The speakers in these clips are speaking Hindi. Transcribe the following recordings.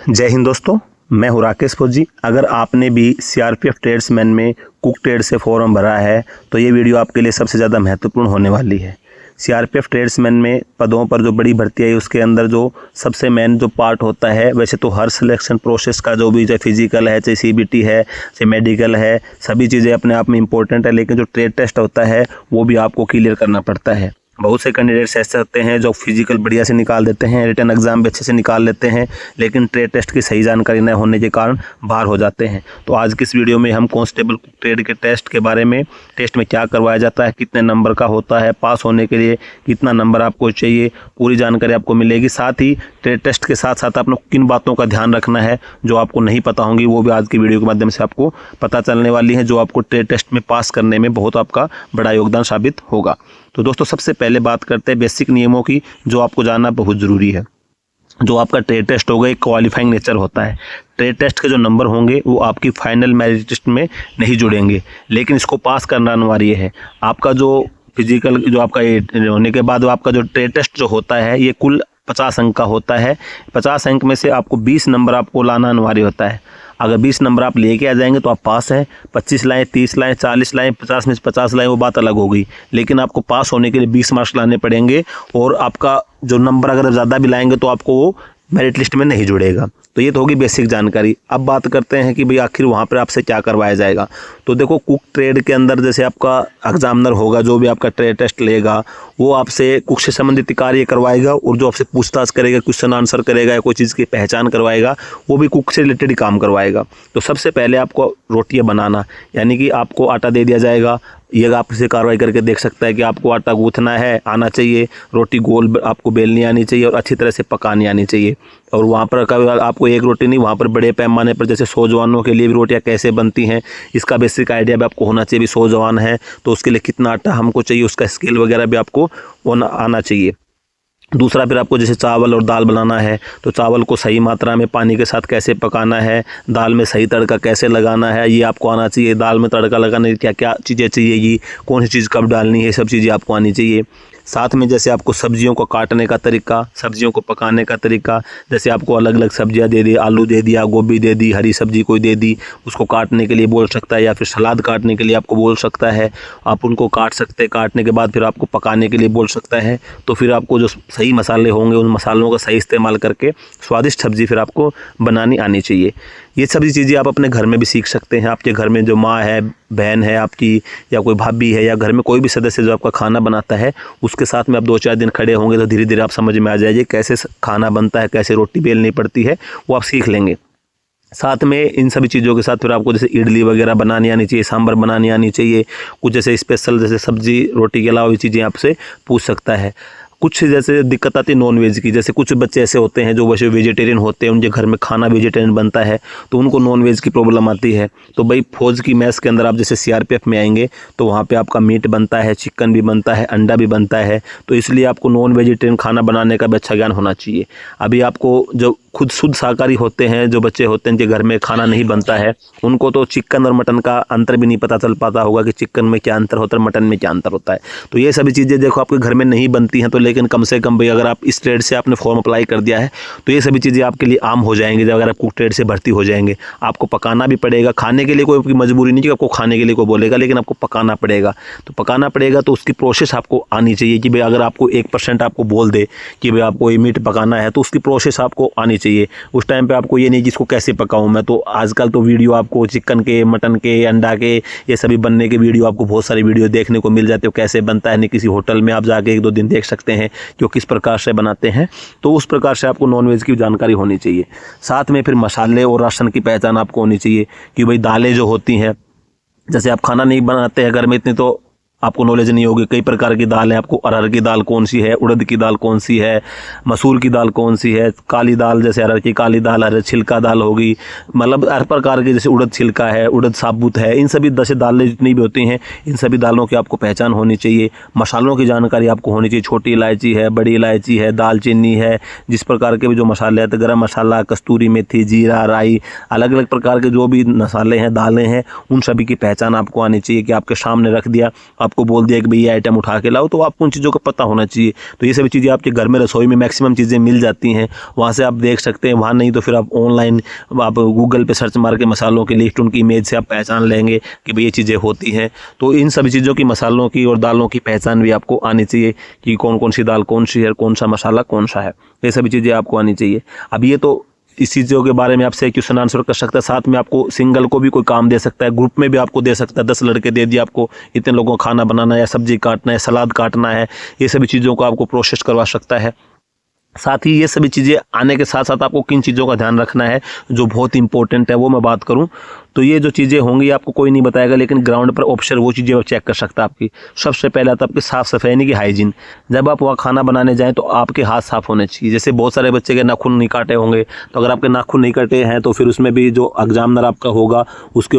जय हिंद दोस्तों, मैं हूं राकेश फौजी। अगर आपने भी सीआरपीएफ ट्रेड्समैन में कुक ट्रेड से फॉर्म भरा है तो ये वीडियो आपके लिए सबसे ज़्यादा महत्वपूर्ण होने वाली है। सीआरपीएफ ट्रेड्समैन में पदों पर जो बड़ी भर्ती आई उसके अंदर जो सबसे मेन जो पार्ट होता है, वैसे तो हर सिलेक्शन प्रोसेस का जो भी चाहे फिजिकल है, चाहे सीबीटी है, चाहे मेडिकल है, सभी चीज़ें अपने आप में इंपॉर्टेंट है, लेकिन जो ट्रेड टेस्ट होता है वो भी आपको क्लियर करना पड़ता है। बहुत से कैंडिडेट्स ऐसे होते हैं जो फिजिकल बढ़िया से निकाल देते हैं, रिटन एग्जाम भी अच्छे से निकाल लेते हैं, लेकिन ट्रेड टेस्ट की सही जानकारी न होने के कारण बाहर हो जाते हैं। तो आज की इस वीडियो में हम कांस्टेबल ट्रेड के टेस्ट के बारे में, टेस्ट में क्या करवाया जाता है, कितने नंबर का होता है, पास होने के लिए कितना नंबर आपको चाहिए, पूरी जानकारी आपको मिलेगी। साथ ही ट्रेड टेस्ट के साथ साथ आपको किन बातों का ध्यान रखना है जो आपको नहीं पता होंगी, वो भी आज की वीडियो के माध्यम से आपको पता चलने वाली है, जो आपको ट्रेड टेस्ट में पास करने में बहुत आपका बड़ा योगदान साबित होगा। तो दोस्तों, सबसे पहले बात करते हैं बेसिक नियमों की, जो आपको जानना बहुत ज़रूरी है। जो आपका ट्रेड टेस्ट होगा एक क्वालिफाइंग नेचर होता है। ट्रेड टेस्ट के जो नंबर होंगे वो आपकी फाइनल मेरिट लिस्ट में नहीं जुड़ेंगे, लेकिन इसको पास करना अनिवार्य है। आपका जो फिजिकल जो आपका होने के बाद आपका जो ट्रेड टेस्ट जो होता है ये कुल 50 अंक का होता है। 50 अंक में से आपको 20 नंबर आपको लाना अनिवार्य होता है। अगर 20 नंबर आप लेके आ जाएंगे तो आप पास हैं। 25 लाएँ, 30 लाएँ, 40 लाएँ, 50 में से 50 लाएँ, वो बात अलग होगी, लेकिन आपको पास होने के लिए 20 मार्क्स लाने पड़ेंगे। और आपका जो नंबर अगर ज़्यादा भी लाएंगे तो आपको वो मेरिट लिस्ट में नहीं जुड़ेगा। तो ये तो होगी बेसिक जानकारी। अब बात करते हैं कि भाई आखिर वहाँ पर आपसे क्या करवाया जाएगा। तो देखो, कुक ट्रेड के अंदर जैसे आपका एग्जामिनर होगा, जो भी आपका ट्रेड टेस्ट लेगा, वो आपसे कुक से संबंधित कार्य करवाएगा, और जो आपसे पूछताछ करेगा, क्वेश्चन आंसर करेगा या कोई चीज़ की पहचान करवाएगा, वो भी कुक से रिलेटेड ही काम करवाएगा। तो सबसे पहले आपको रोटियाँ बनाना, यानी कि आपको आटा दे दिया जाएगा। ये आप इसे कार्रवाई करके देख सकता है कि आपको आटा गूँथना है, आना चाहिए, रोटी गोल आपको बेलनी आनी चाहिए और अच्छी तरह से पकानी आनी चाहिए। और वहाँ पर आपको एक रोटी नहीं, वहाँ पर बड़े पैमाने पर जैसे 100 जवानों के लिए भी रोटियाँ कैसे बनती हैं इसका बेसिक आइडिया भी आपको होना चाहिए। भी 100 जवान है तो उसके लिए कितना आटा हमको चाहिए, उसका स्केल वगैरह भी आपको आना चाहिए। दूसरा, फिर आपको जैसे चावल और दाल बनाना है तो चावल को सही मात्रा में पानी के साथ कैसे पकाना है, दाल में सही तड़का कैसे लगाना है, ये आपको आना चाहिए। दाल में तड़का लगाने की क्या क्या चीज़ें चाहिए, कौन सी चीज़ कब डालनी है, सब चीज़ें आपको आनी चाहिए। साथ में जैसे आपको सब्जियों को काटने का तरीका, सब्जियों को पकाने का तरीका, जैसे आपको अलग अलग सब्जियां दे दी, आलू दे दिया, गोभी दे दी, हरी सब्जी कोई दे दी, उसको काटने के लिए बोल सकता है, या फिर सलाद काटने के लिए आपको बोल सकता है। आप उनको काट सकते हैं, काटने के बाद फिर आपको पकाने के लिए बोल सकता है। तो फिर आपको जो सही मसाले होंगे उन मसालों का सही इस्तेमाल करके स्वादिष्ट सब्ज़ी फिर आपको बनानी आनी चाहिए। ये सभी चीज़ें आप अपने घर में भी सीख सकते हैं। आपके घर में जो माँ है, बहन है आपकी, या कोई भाभी है, या घर में कोई भी सदस्य जो आपका खाना बनाता है, उसके साथ में आप 2-4 दिन खड़े होंगे तो धीरे धीरे आप समझ में आ जाएगी कैसे खाना बनता है, कैसे रोटी बेलनी पड़ती है, वो आप सीख लेंगे। साथ में इन सभी चीज़ों के साथ फिर आपको जैसे इडली वगैरह बनानी आनी चाहिए, सांभर बनानी आनी चाहिए। कुछ जैसे स्पेशल जैसे सब्जी रोटी के अलावा भी चीज़ें आपसे पूछ सकता है। कुछ जैसे दिक्कत आती है नॉन वेज की, जैसे कुछ बच्चे ऐसे होते हैं जो वैसे वेजिटेरियन होते हैं, उनके घर में खाना वेजिटेरियन बनता है तो उनको नॉन वेज की प्रॉब्लम आती है। तो भाई फौज की मैस के अंदर आप जैसे सीआरपीएफ में आएंगे तो वहाँ पे आपका मीट बनता है, चिकन भी बनता है, अंडा भी बनता है, तो इसलिए आपको नॉन वेजिटेरियन खाना बनाने का भी अच्छा ज्ञान होना चाहिए। अभी आपको जो खुद शुद्ध शाकाहारी होते हैं, जो बच्चे होते हैं जिनके घर में खाना नहीं बनता है, उनको तो चिकन और मटन का अंतर भी नहीं पता चल पाता होगा कि चिकन में क्या अंतर होता है, मटन में क्या अंतर होता है। तो ये सभी चीज़ें देखो आपके घर में नहीं बनती हैं, तो लेकिन कम से कम भाई अगर आप इस ट्रेड से आपने फॉर्म अप्लाई कर दिया है तो ये सभी चीज़ें आपके लिए आम हो जाएंगी। जब अगर आप कुक ट्रेड से भर्ती हो जाएंगे, आपको पकाना भी पड़ेगा। खाने के लिए कोई मजबूरी नहीं कि आपको खाने के लिए कोई बोलेगा, लेकिन आपको पकाना पड़ेगा। तो पकाना पड़ेगा तो उसकी प्रोसेस आपको आनी चाहिए कि भाई अगर आपको 1% आपको बोल दे कि भाई आपको ये मीट पकाना है तो उसकी प्रोसेस आपको आनी चाहिए। उस टाइम पे आपको ये नहीं कि इसको कैसे पकाऊं मैं। तो आजकल तो वीडियो आपको चिकन के, मटन के, अंडा के, ये सभी बनने के वीडियो आपको बहुत सारी वीडियो देखने को मिल जाते हो। कैसे बनता है, नहीं किसी होटल में आप जाके 1-2 दिन देख सकते हैं कि वो किस प्रकार से बनाते हैं। तो उस प्रकार से आपको नॉनवेज की जानकारी होनी चाहिए। साथ में फिर मसाले और राशन की पहचान आपको होनी चाहिए कि भाई दालें जो होती हैं, जैसे आप खाना नहीं बनाते हैं घर में इतनी, तो आपको नॉलेज नहीं होगी। कई प्रकार की दाल है, आपको अरहर की दाल कौन सी है, उड़द की दाल कौन सी है, मसूर की दाल कौन सी है, काली दाल जैसे अरहर की काली दाल, अरहर छिलका दाल होगी, मतलब हर प्रकार की, जैसे उड़द छिलका है, उड़द साबुत है, इन सभी जैसे दालें जितनी भी होती हैं, इन सभी दालों की आपको पहचान होनी चाहिए। मसालों की जानकारी आपको होनी चाहिए। छोटी इलायची है, बड़ी इलायची है, दालचीनी है, जिस प्रकार के भी जो मसाले हैं, तो गरम मसाला, कस्तूरी मेथी, जीरा, राई, अलग अलग प्रकार के जो भी मसाले हैं, दालें हैं, उन सभी की पहचान आपको आनी चाहिए कि आपके सामने रख दिया, आप आपको बोल दिया कि भाई ये आइटम उठा के लाओ, तो आपको उन चीज़ों का पता होना चाहिए। तो ये सभी चीज़ें आपके घर में रसोई में मैक्सिमम चीज़ें मिल जाती हैं, वहाँ से आप देख सकते हैं। वहाँ नहीं तो फिर आप ऑनलाइन आप गूगल पे सर्च मार के मसालों की लिस्ट, उनकी इमेज से आप पहचान लेंगे कि भाई ये चीज़ें होती हैं। तो इन सभी चीज़ों की, मसालों की और दालों की पहचान भी आपको आनी चाहिए कि कौन कौन सी दाल कौन सी है, कौन सा मसाला कौन सा है, ये सभी चीज़ें आपको आनी चाहिए। अब ये तो इस चीज़ों के बारे में आपसे क्वेश्चन आंसर कर सकता है, साथ में आपको सिंगल को भी कोई काम दे सकता है, ग्रुप में भी आपको दे सकता है। 10 लड़के दे दिए आपको, इतने लोगों का खाना बनाना है, या सब्जी काटना है, सलाद काटना है, ये सभी चीज़ों को आपको प्रोसेस करवा सकता है। साथ ही ये सभी चीज़ें आने के साथ साथ आपको किन चीज़ों का ध्यान रखना है जो बहुत इंपॉर्टेंट है, वो मैं बात करूं तो ये जो चीज़ें होंगी आपको कोई नहीं बताएगा, लेकिन ग्राउंड पर ऑफिसर वो चीज़ें चेक कर सकता है आपकी। सबसे पहले आता है आपकी साफ़ सफाई यानी कि हाइजीन। जब आप वहाँ खाना बनाने जाएँ तो आपके हाथ साफ़ होने चाहिए। जैसे बहुत सारे बच्चे के नाखून नहीं काटे होंगे, तो अगर आपके नाखून नहीं कटे हैं तो फिर उसमें भी जो एग्जामिनर आपका होगा उसके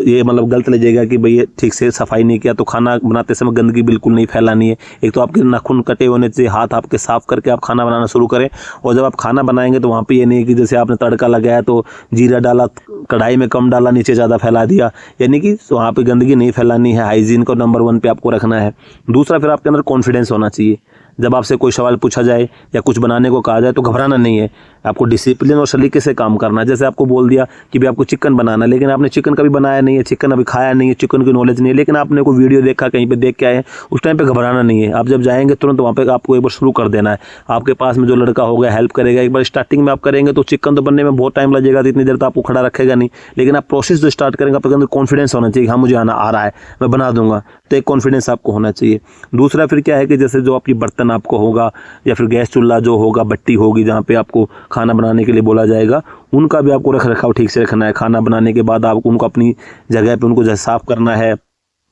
ये मतलब गलत लगेगा कि भाई ये ठीक से सफाई नहीं किया। तो खाना बनाते समय गंदगी बिल्कुल नहीं फैलानी है। एक तो आपके नाखून कटे होने चाहिए, हाथ आपके साफ़ करके आप खाना बनाना शुरू करें। और जब आप खाना बनाएंगे तो वहाँ पे ये नहीं कि जैसे आपने तड़का लगाया तो जीरा डाला, कढ़ाई में कम डाला, नीचे ज़्यादा फैला दिया, यानी कि वहाँ पे गंदगी नहीं फैलानी है। हाइजीन को नंबर 1 पे आपको रखना है। दूसरा, फिर आपके अंदर कॉन्फिडेंस होना चाहिए। जब आपसे कोई सवाल पूछा जाए या कुछ बनाने को कहा जाए तो घबराना नहीं है, आपको डिसिप्लिन और सलीके से काम करना है। जैसे आपको बोल दिया कि भाई आपको चिकन बनाना है, लेकिन आपने चिकन कभी बनाया नहीं है, चिकन अभी खाया नहीं है, चिकन की नॉलेज नहीं है, लेकिन आपने कोई वीडियो देखा, कहीं पे देख के आए हैं, उस टाइम पे घबराना नहीं है। आप जब जाएंगे तुरंत वहाँ पे आपको एक बार शुरू कर देना है। आपके पास में जो लड़का होगा हेल्प करेगा। एक बार स्टार्टिंग में आप करेंगे तो चिकन तो बनने में बहुत टाइम लगेगा, तो इतनी देर तो आपको खड़ा रखेगा नहीं, लेकिन आप प्रोसेस जो स्टार्ट करेंगे आपके अंदर कॉन्फिडेंस होना चाहिए, हाँ मुझे आना आ रहा है, मैं बना दूंगा, तो एक कॉन्फिडेंस आपको होना चाहिए। दूसरा फिर क्या है कि जैसे जो आपकी बर्तन आपको होगा या फिर गैस चूल्हा जो होगा, भट्टी होगी जहाँ पे आपको खाना बनाने के लिए बोला जाएगा, उनका भी आपको रख रखाव ठीक से रखना है। खाना बनाने के बाद आपको उनको अपनी जगह पे उनको जैसे साफ़ करना है,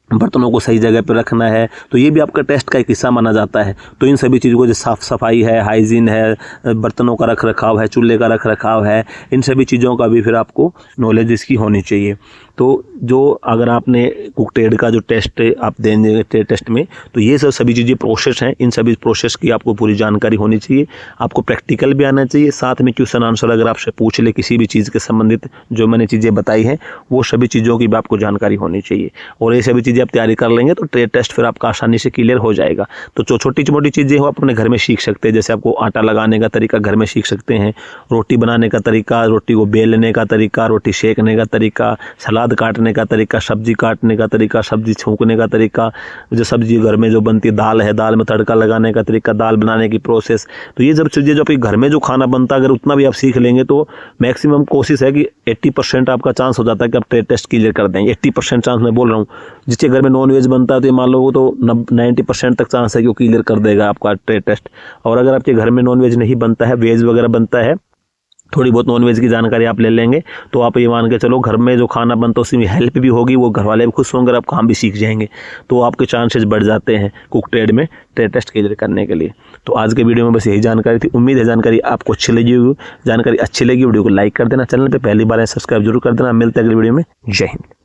बर्तनों को सही जगह पर रखना है, तो ये भी आपका टेस्ट का एक हिस्सा माना जाता है। तो इन सभी चीज़ों को जो साफ़ सफाई है, हाइजीन है, बर्तनों का रख रखाव है, चूल्हे का रख रखाव है, इन सभी चीज़ों का भी फिर आपको नॉलेज इसकी होनी चाहिए। तो जो अगर आपने कुक ट्रेड का जो टेस्ट आप देंगे टेस्ट में, तो ये सभी चीज़ें प्रोसेस हैं, इन सभी प्रोसेस की आपको पूरी जानकारी होनी चाहिए। आपको प्रैक्टिकल भी आना चाहिए, साथ में क्वेश्चन आंसर अगर आपसे पूछ ले किसी भी चीज़ के संबंधित जो मैंने चीज़ें बताई हैं, वो सभी चीज़ों की भी आपको जानकारी होनी चाहिए। और ये सभी चीज़ें आप तैयारी कर लेंगे तो ट्रेड टेस्ट फिर आपका आसानी से क्लियर हो जाएगा। तो जो छोटी मोटी चीज़ें हो आप अपने घर में सीख सकते हैं। जैसे आपको आटा लगाने का तरीका घर में सीख सकते हैं, रोटी बनाने का तरीका, रोटी को बेलने का तरीका, रोटी सेकने का तरीका, सलाद काटने का तरीका, सब्जी काटने का तरीका, सब्जी छौंकने का तरीका, जो सब्जी घर में जो बनती है, दाल है, दाल में तड़का लगाने का तरीका, दाल बनाने की प्रोसेस। तो ये जब चीज़ें जो आपके घर में जो खाना बनता है, अगर उतना भी आप सीख लेंगे तो मैक्सिमम कोशिश है कि 80% आपका चांस हो जाता है कि आप ट्रेड टेस्ट क्लियर कर देंगे। 80% चांस मैं बोल रहा हूँ। जिसके घर में नॉनवेज बनता है तो मान लो वो तो 90% तक चांस है कि वो क्लियर कर देगा आपका ट्रेड टेस्ट। और अगर आपके घर में नॉनवेज नहीं बनता है, वेज वगैरह बनता है, थोड़ी बहुत नॉनवेज की जानकारी आप ले लेंगे, तो आप ये मान के चलो घर में जो खाना बनता है उसमें हेल्प भी होगी, वो घर वाले भी खुश होंगे, आप काम भी सीख जाएंगे, तो आपके चांसेस बढ़ जाते हैं कुक ट्रेड में ट्रेड टेस्ट क्लियर करने के लिए। तो आज के वीडियो में बस यही जानकारी थी। उम्मीद है जानकारी आपको अच्छी लगी होगी। जानकारी अच्छी लगी वीडियो को लाइक कर देना, चैनल पर पहली बार है सब्सक्राइब जरूर कर देना। मिलते हैं अगले वीडियो में। जय हिंद।